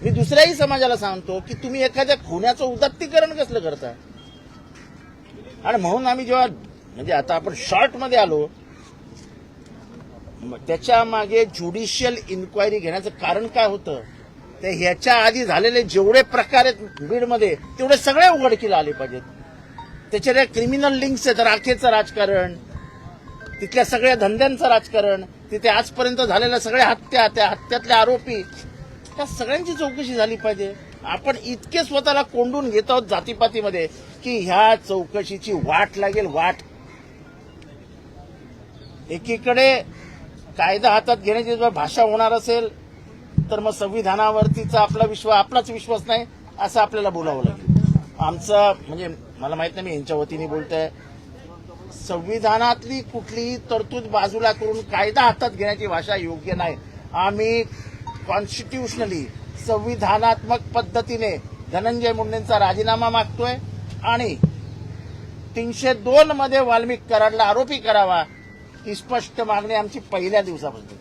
मी दुसऱ्याही समाजाला सांगतो की तुम्ही एखाद्या खुन्याचं उदात्तीकरण कसलं करता. आणि म्हणून आम्ही जेव्हा म्हणजे आता आपण शॉर्टमध्ये आलो, त्याच्या मागे ज्युडिशियल इन्क्वायरी घेण्याचं कारण काय होतं, ते ह्याच्या आधी झालेले जेवढे प्रकार आहेत बीडमध्ये तेवढे सगळे उघडकीला आले पाहिजेत. त्याच्या क्रिमिनल लिंक्स आहेत, राखेचं राजकारण, तिथल्या सगळ्या धंद्यांचं राजकारण, तिथे आजपर्यंत झालेल्या सगळ्या हत्या, त्या हत्यातले आरोपी, त्या सगळ्यांची चौकशी झाली पाहिजे. आपण इतके स्वतःला कोंडून घेत आहोत जातीपातीमध्ये की ह्या चौकशीची वाट लागेल, वाट. एकीकडे कायदा हातात घेण्याची जर भाषा होणार असेल तर मग संविधानावरतीचा आपलाच विश्वास नाही असं आपल्याला बोलावं लागेल. आमचं म्हणजे मला माहित नाही मी यांच्या वतीने बोलतोय, संविधानातली कुठलीही तरतूद बाजूला करून कायदा हातात घेण्याची भाषा योग्य नाही. आम्ही कॉन्स्टिट्युशनली संविधानात्मक पद्धतीने धनंजय मुंडेंचा राजीनामा मागतोय आणि 302 मध्ये वाल्मिक कराडला आरोपी करावा ही स्पष्ट मागणी आमची पहिल्या दिवसापासून.